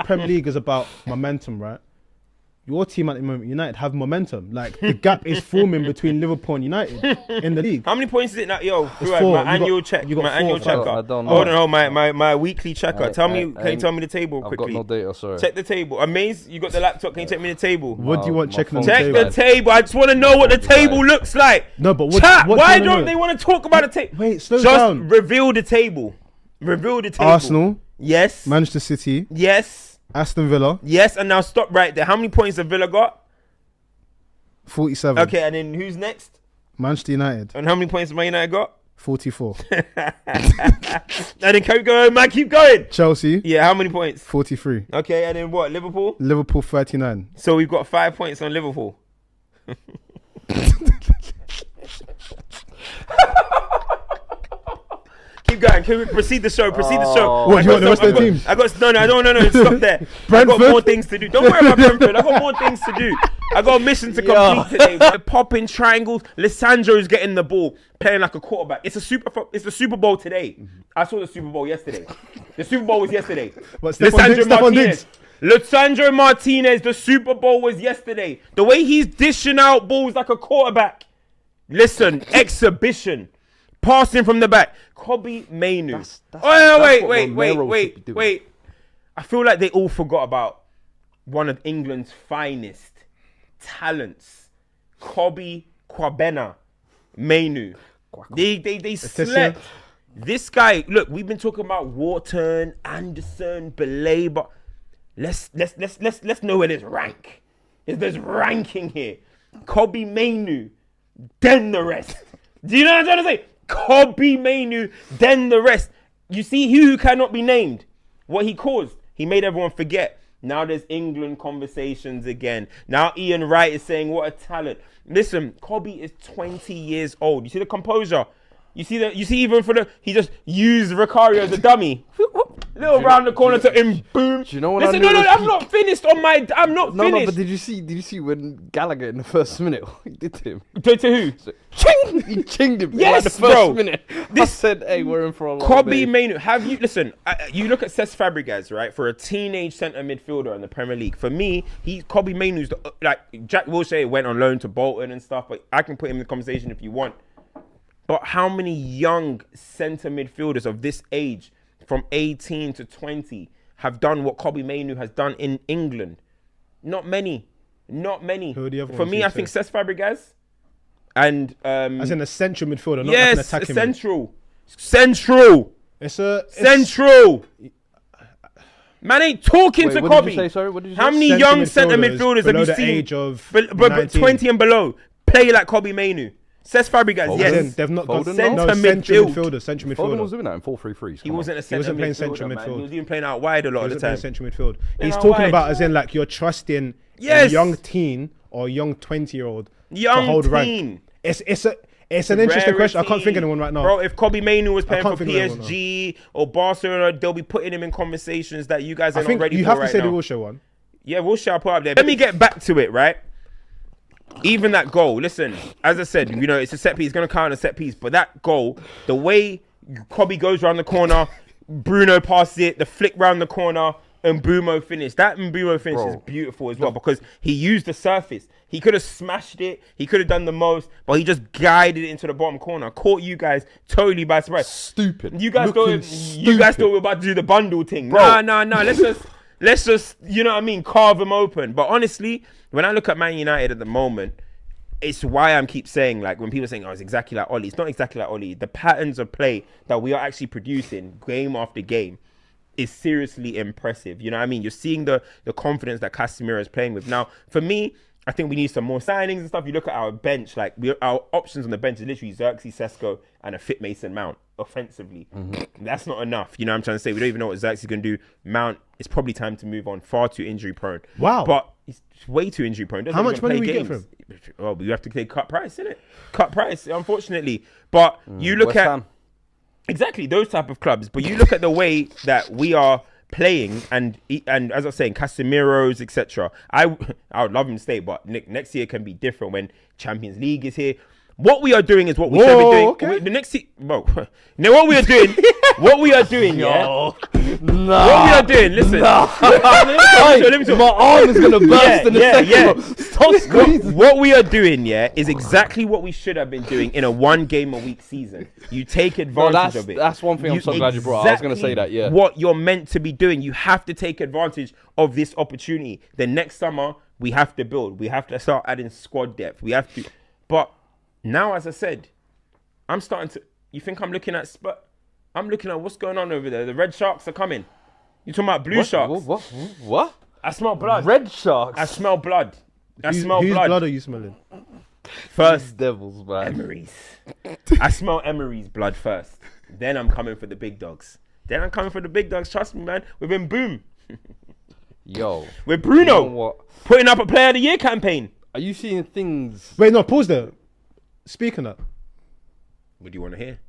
Premier League is about momentum, right? Your team at the moment, United, have momentum. Like, the gap is forming between Liverpool and United in the league. How many points is it now? Yo, It's 4. my annual check. My annual checker. I don't know. Hold on, my weekly checker. Can you tell me the table quickly? I've got no data, sorry. Check the table. Amazing. You got the laptop. Can you check me the table? What do you want checking on the Check table? the table. I just want to know what the table looks like. No, but what, Chat, what why do you don't know? they want to talk about the table? Wait, slow Just down. reveal the table. Reveal the table. Arsenal, Yes. Manchester City, Yes. Aston Villa, Yes. And now stop right there. How many points have Villa got? 47. Okay, and then who's next? Manchester United, And how many points have Man United got? 44. And then keep going, man. Keep going. Chelsea, Yeah, how many points? 43. Okay, and then what? Liverpool? Liverpool, 39. So we've got 5 points on Liverpool. Keep going. Can we proceed the show? Proceed the show. What, you want the rest of the team? I got no. Stop there. I Brentford? got more things to do. Don't worry about Brentford. I got more things to do. I got a mission to complete today. We're popping triangles. Lissandro's getting the ball, playing like a quarterback. It's the Super Bowl today. I saw the Super Bowl yesterday. The Super Bowl was yesterday. What, Stefan Diggs? Lissandro Martinez. The Super Bowl was yesterday. The way he's dishing out balls like a quarterback. Listen, exhibition. Passing from the back. Kobie Mainoo. Wait. I feel like they all forgot about one of England's finest talents. Kobie Mainoo. They slept. This guy, look, we've been talking about Wharton, Anderson, Belay, but let's know where there's rank. There's ranking here. Kobie Mainoo, then the rest. Do you know what I'm trying to say? Kobie Mainoo, then the rest. You see who cannot be named. What he caused. He made everyone forget. Now there's England conversations again. Now Ian Wright is saying what a talent. Listen, Kobie is 20 years old. You see the composure. You see even for he just used Vicario as a dummy. Little round the corner to him, boom. Do you know what Listen, no, I'm not finished on my. I'm not finished. No, but did you see when Gallagher in the first minute what he did to him? To who? Ching! He chinged him. Yes, in like the first bro. minute. I said, "Hey, we're in for a long Kobie day." Mainoo, have you listen? You look at Cesc Fabregas, right? For a teenage centre midfielder in the Premier League, for me, Kobie Mainoo's like Jack Wilshere went on loan to Bolton and stuff, but I can put him in the conversation if you want. But how many young centre midfielders of this age, from 18 to 20, have done what Kobie Mainoo has done in England? Not many. Who are the other For ones me, you I think say? Cesc Fabregas. And As in a central midfielder, not yes, like an attacking central. Central. Man ain't talking to What did you say? Kobie. Sorry, what did you say? How many Centre young centre midfielders midfielders have below you the seen? age of but 19? 20 and below play like Kobie Mainoo. Cesc Fabregas, Foden? yes. They've not got Foden, central midfielder. Central Foden was midfielder. doing that in 4-3-3s. He wasn't a centre wasn't playing midfielder, central man. midfield. He was even playing out wide a lot of the He wasn't playing time. central midfield. He's out talking wide. about as in like you're trusting Yes. a young teen or a young 20-year-old to Young hold rank. teen. It's an interesting question. I can't think of anyone right now. Bro, if Kobie Mainoo was playing for can't think of anyone PSG or Barcelona, they'll be putting him in conversations that you guys are I not think ready you for have right to say now. the Wilshere one. Yeah, we'll shout put up there. Let me get back to it, right? Even that goal, listen, as I said, you know, it's a set piece, it's going to count a set piece, but that goal, the way Kobie goes around the corner, Bruno passes it, the flick round the corner, and Mbumo finish. That Mbumo finish is beautiful as well because he used the surface. He could have smashed it, he could have done the most, but he just guided it into the bottom corner. Caught you guys totally by surprise. Stupid. You guys Looking thought we were about to do the bundle thing. Bro. No. Let's just, you know what I mean, carve them open. But honestly, when I look at Man United at the moment, it's why I keep saying, like, when people are saying, oh, it's exactly like Oli. It's not exactly like Oli. The patterns of play that we are actually producing game after game is seriously impressive. You know what I mean? You're seeing the confidence that Casemiro is playing with. Now, for me, I think we need some more signings and stuff. You look at our bench, like our options on the bench is literally Xerxes, Sesko, and a fit Mason Mount offensively. That's not enough. You know what I'm trying to say? We don't even know what Xerxes is going to do. Mount, it's probably time to move on. Far too injury prone. Wow. But he's way too injury prone. How much money we get for him? Oh, but you have to pay cut price, innit? Cut price, unfortunately. But you look West at Ham. exactly those type of clubs. But you look at the way that we are playing, and as I was saying, Casemiro's, etc. I would love him to stay, but next year can be different when Champions League is here. What we are doing is what we should be doing. Okay. The next bro, you know what we are doing? What we are doing, yeah? No. What we are doing, listen. Let me talk. My arm is gonna burst in a second. yeah. Bro. Stop squeezing. What we are doing, yeah, is exactly what we should have been doing in a 1 game a week season. You take advantage of it. That's one thing I'm so glad you brought up. I was gonna say that, yeah. What you're meant to be doing, you have to take advantage of this opportunity. Then next summer, we have to build. We have to start adding squad depth. We have to. But now, as I said, I'm starting to. You think I'm looking at I'm looking at what's going on over there. The red sharks are coming. You talking about blue sharks? What? I smell blood. Red sharks. I smell blood. Whose blood are you smelling? First, Devils, man. Emery's. I smell Emery's blood first. Then I'm coming for the big dogs. Trust me, man. We've been boom. Yo. With Bruno. You know what? Putting up a Player of the Year campaign. Are you seeing things? Wait, no, pause there. Speaking of, What do you want to hear?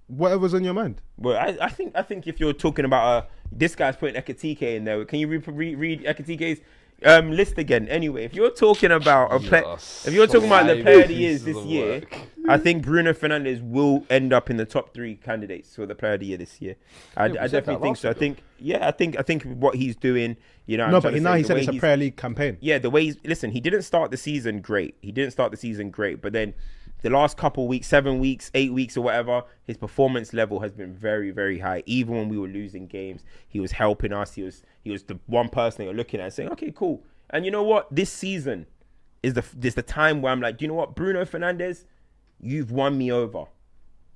whatever's on your mind. Well, I think if you're talking about this guy's putting Ekatike in there, can you read Ekatike's list again? Anyway, if you're talking about if you're talking about the Player of the Years this year, I think Bruno Fernandes will end up in the top 3 candidates for the Player of the Year this year. I definitely think so. I think what he's doing, you know. No, but now he said it's a Premier League campaign. Yeah, the way he didn't start the season great. But then the last couple weeks, 7 weeks, 8 weeks or whatever, his performance level has been very, very high. Even when we were losing games, he was helping us. He was the one person that you're looking at and saying, okay, cool. And you know what? This season is the time where I'm like, do you know what? Bruno Fernandes, you've won me over.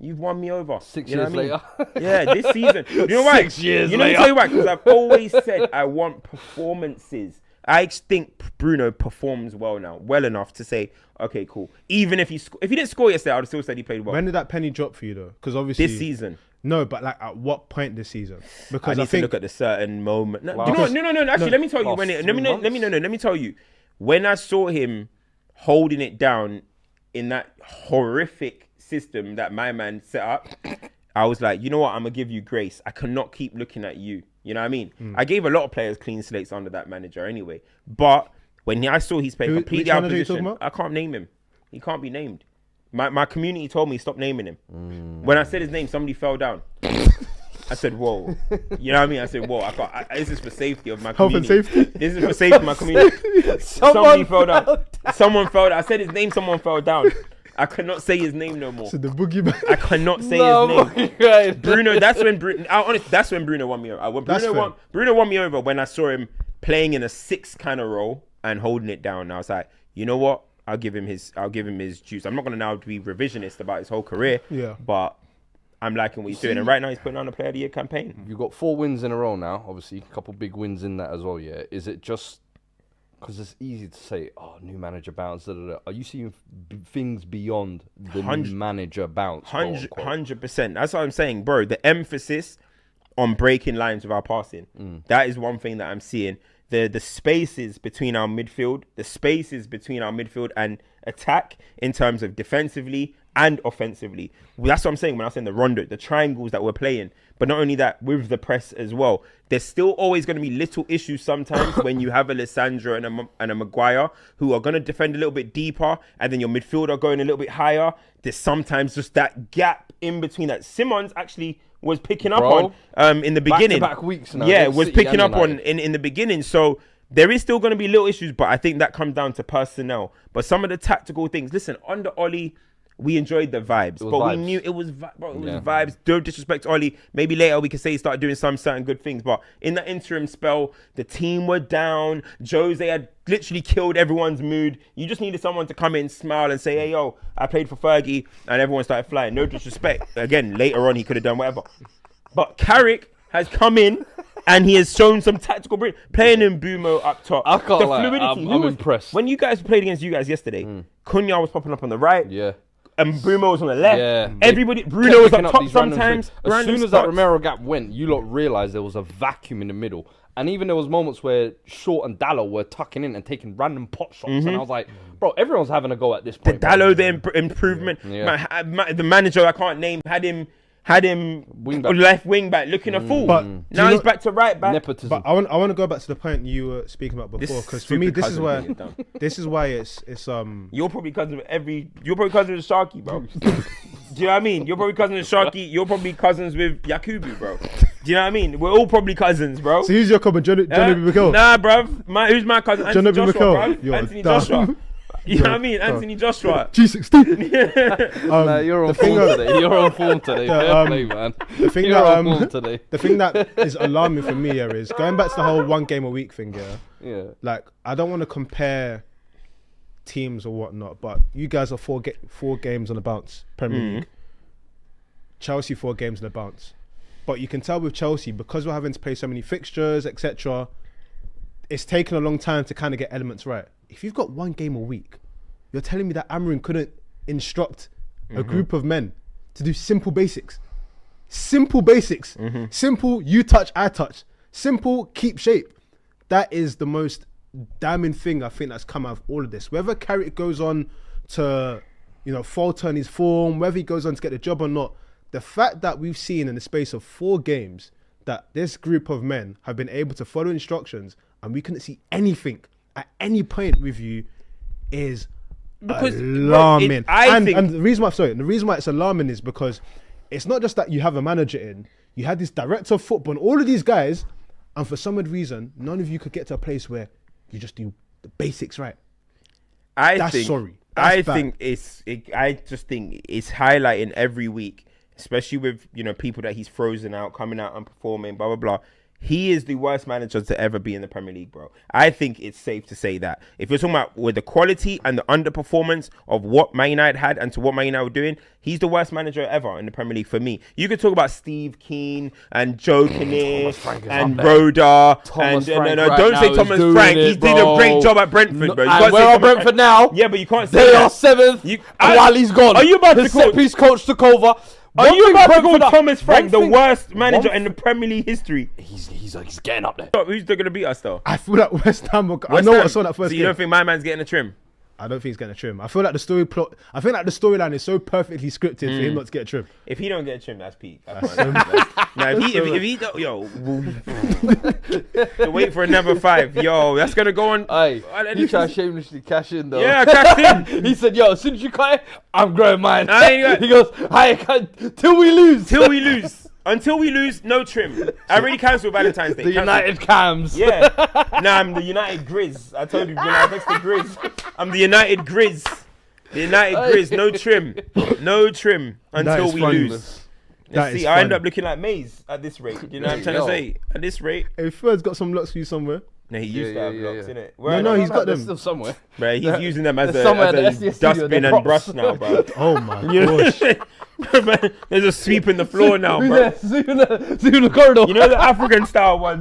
6 You know years what I mean? later. Yeah, this season. You know why? 6 years you know, later. tell you why? Because I've always said I want performances. I think Bruno performs well enough to say, okay, cool. Even if he didn't score yesterday, I'd still said he played well. When did that penny drop for you though? Because obviously This season. No, but like at what point this season? Because I need to look at the certain moment. No, Last- you know what? No. Actually, let me tell you last when it. 3 Let me tell you when I saw him holding it down in that horrific system that my man set up. I was like, you know what? I'm gonna give you grace. I cannot keep looking at you. You know what I mean? I gave a lot of players clean slates under that manager anyway. But when I saw he's playing completely out of position, I can't name him. He can't be named. My community told me stop naming him. When I said his name, somebody fell down. I said, whoa. You know what I mean? I said, whoa. This is for safety of my community. Health and safety? This is for safety of my community. Somebody fell down. Someone fell down. I said his name, someone fell down. I cannot say his name no more. So the boogeyman. I cannot say his name. Right. Bruno, that's when Bruno won me over. Bruno won me over when I saw him playing in a 6 kind of role and holding it down. And I was like, you know what? I'll give him his juice. I'm not gonna now be revisionist about his whole career. Yeah. But I'm liking what he's doing. And right now he's putting on a Player of the Year campaign. You've got 4 wins in a row now. Obviously, a couple big wins in that as well. Yeah. Is it just because it's easy to say, oh, new manager bounce? Da, da, da. Are you seeing things beyond the new manager bounce? 100%. That's what I'm saying, bro. The emphasis on breaking lines with our passing. That is one thing that I'm seeing. The spaces between our midfield, and attack in terms of defensively and offensively. That's what I'm saying when I was saying the rondo, the triangles that we're playing. But not only that, with the press as well. There's still always going to be little issues sometimes when you have a Lissandra and a Maguire who are going to defend a little bit deeper, and then your midfield are going a little bit higher. There's sometimes just that gap in between that Simmons actually was picking up on in the beginning. Back-to-back weeks now. Yeah, was picking up on in the beginning. So there is still going to be little issues, but I think that comes down to personnel. But some of the tactical things, listen, under Oli, we enjoyed the vibes, we knew it was vibes. Don't disrespect Oli. Maybe later we can say he started doing some certain good things, but in that interim spell, the team were down. Jose had literally killed everyone's mood. You just needed someone to come in, smile, and say, "Hey, yo, I played for Fergie," and everyone started flying. No disrespect. Again, later on he could have done whatever, but Carrick has come in. And he has shown some tactical brilliance. Playing in Bumo up top. I can't lie, fluidity. I'm impressed. When you guys played against you guys yesterday, Cunha was popping up on the right. Yeah. And Bruno was on the left. Yeah. Everybody, Bruno was up top sometimes. As soon as that Romero gap went, you lot realised there was a vacuum in the middle. And even there was moments where Short and Dallo were tucking in and taking random pot shots. And I was like, bro, everyone's having a go at this point. The Dallo, the improvement. Yeah. The manager I can't name had had him left wing back looking a fool. But now he's back to right back. Nepotism. But I want to go back to the point you were speaking about before, because for me, this is why it's You're probably cousin with You're probably cousin with Sharky, bro. Do you know what I mean? You're probably cousin with Sharky. You're probably cousins with Yakubu, bro. Do you know what I mean? We're all probably cousins, bro. So who's your cousin, Johnny McKell? Nah, bruv. Who's my cousin? Anthony Johnny Joshua, McKell. bruv. Anthony Joshua. You know what I mean? Anthony Joshua. G16. You're on form today. You're on form today. Fair play, man. The thing You're that on form today. the thing that is alarming for me here is going back to the whole 1 game a week thing. Yeah. Like, I don't want to compare teams or whatnot, but you guys are 4 games on the bounce, Premier League. Chelsea 4 games on the bounce. But you can tell with Chelsea, because we're having to play so many fixtures, etc., it's taken a long time to kind of get elements right. If you've got 1 game a week, you're telling me that Amorim couldn't instruct a group of men to do simple basics. Simple basics. Simple, you touch, I touch. Simple, keep shape. That is the most damning thing I think that's come out of all of this. Whether Carrick goes on to, falter in his form, whether he goes on to get the job or not, the fact that we've seen in the space of 4 games that this group of men have been able to follow instructions and we couldn't see anything at any point with you is alarming. And the reason why it's alarming is because it's not just that you have a manager in, you had this director of football and all of these guys, and for some odd reason, none of you could get to a place where you just do the basics right. I just think it's highlighting every week, especially with people that he's frozen out, coming out and performing, blah blah blah. He is the worst manager to ever be in the Premier League, bro. I think it's safe to say that. If you're talking about with the quality and the underperformance of what Man United had and to what Man United were doing, he's the worst manager ever in the Premier League for me. You could talk about Steve Keane and Joe Kinnear and Rhoda. Don't say Thomas Frank. He did a great job at Brentford, bro. Where are Brentford now? Yeah, but you can't say they that. are 7th while he's gone. Are you about to call... set piece coach took over. Are you about to call Thomas Frank the worst manager in the Premier League history? He's getting up there. Who's going to beat us though? I feel like West Ham. I know what I saw that first. So you don't think my man's getting a trim? I don't think he's getting a trim. I feel like the storyline is so perfectly scripted for him not to get a trim. If he don't get a trim, that's peak. If he don't, to wait for another 5, that's gonna go on. Hey, you try to shamelessly cash in though. Yeah, I cashed in. He said, as soon as you cut it, I'm growing mine. He goes, till we lose. Until we lose, no trim. I already cancelled Valentine's Day. The United Cams. Yeah. I'm the United Grizz. I told you, next to Grizz. I'm the United Grizz. The United Grizz, no trim. No trim until we lose. I end up looking like Maze at this rate. You know what I'm trying to say? At this rate. Hey, Ferd's got some locks for you somewhere. No, he used to have blocks, innit? No, he's got them. Still somewhere. Bro, he's using them as a dustbin and brush now, bro. Oh my gosh. There's a sweep in the floor now, bro. Zoom the corridor. You know the African style one.